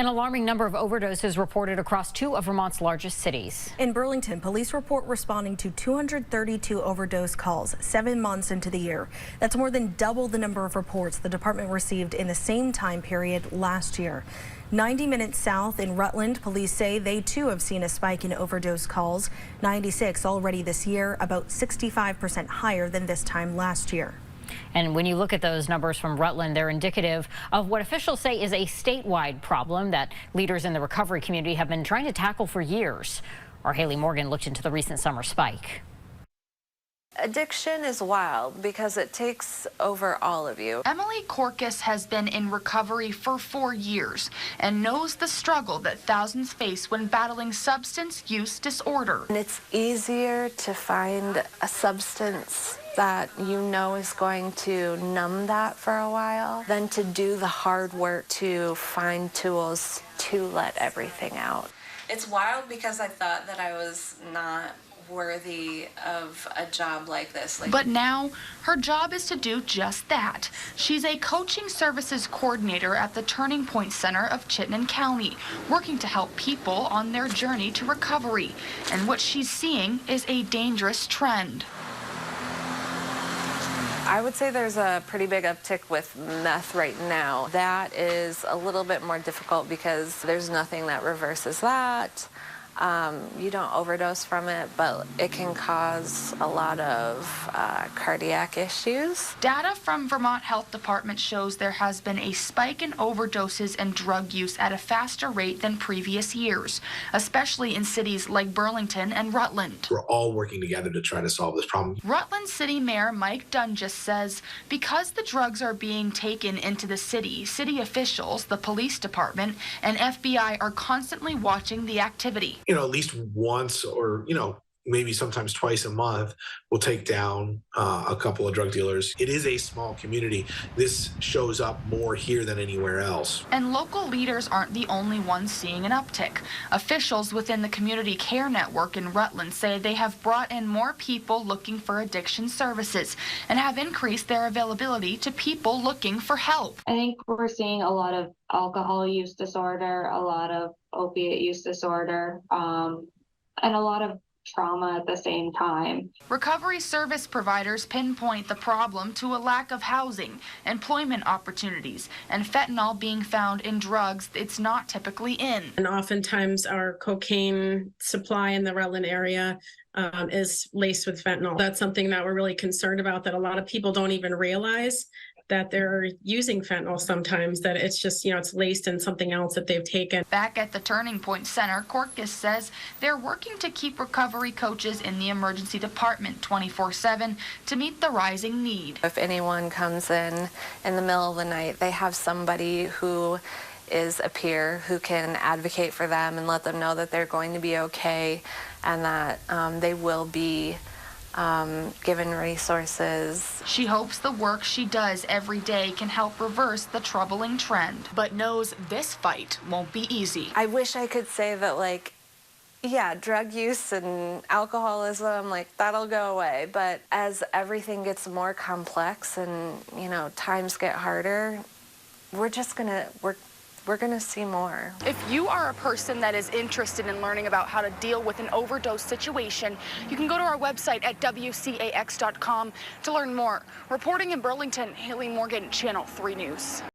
An alarming number of overdoses reported across two of Vermont's largest cities. In Burlington, police report responding to 232 overdose calls 7 months into the year. That's more than double the number of reports the department received in the same time period last year. 90 minutes south in Rutland, police say they too have seen a spike in overdose calls, 96 already this year, about 65% higher than this time last year. And when you look at those numbers from Rutland, they're indicative of what officials say is a statewide problem that leaders in the recovery community have been trying to tackle for years. Our Haley Morgan looked into the recent summer spike. Addiction is wild because it takes over all of you. Emily Corcus has been in recovery for 4 years and knows the struggle that thousands face when battling substance use disorder. And it's easier to find a substance that you know is going to numb that for a while than to do the hard work to find tools to let everything out. It's wild because I thought that I was not worthy of a job like this. But now her job is to do just that. She's a coaching services coordinator at the Turning Point Center of Chittenden County, working to help people on their journey to recovery. And what she's seeing is a dangerous trend. I would say there's a pretty big uptick with meth right now. That is a little bit more difficult because there's nothing that reverses that. You don't overdose from it, but it can cause a lot of cardiac issues. Data from Vermont Health Department shows there has been a spike in overdoses and drug use at a faster rate than previous years, especially in cities like Burlington and Rutland. We're all working together to try to solve this problem. Rutland City Mayor Mike Dungus says because the drugs are being taken into the city, city officials, the police department, and FBI are constantly watching the activity. At least once or, maybe sometimes twice a month, we'll take down a couple of drug dealers. It is a small community. This shows up more here than anywhere else. And local leaders aren't the only ones seeing an uptick. Officials within the Community Care Network in Rutland say they have brought in more people looking for addiction services and have increased their availability to people looking for help. I think we're seeing a lot of alcohol use disorder, a lot of opiate use disorder, and a lot of trauma at the same time. Recovery service providers pinpoint the problem to a lack of housing, employment opportunities, and fentanyl being found in drugs it's not typically in. And oftentimes our cocaine supply in the Rutland area is laced with fentanyl. That's something that we're really concerned about, that a lot of people don't even realize that they're using fentanyl sometimes, that it's just, it's laced in something else that they've taken. Back at the Turning Point Center, Corcus says they're working to keep recovery coaches in the emergency department 24/7 to meet the rising need. If anyone comes in the middle of the night, they have somebody who is a peer who can advocate for them and let them know that they're going to be okay and that they will be given resources. She hopes the work she does every day can help reverse the troubling trend, but knows this fight won't be easy. I wish I could say that, drug use and alcoholism, that'll go away. But as everything gets more complex and, times get harder, we're gonna see more. If you are a person that is interested in learning about how to deal with an overdose situation, you can go to our website at wcax.com to learn more. Reporting in Burlington, Haley Morgan, Channel 3 News.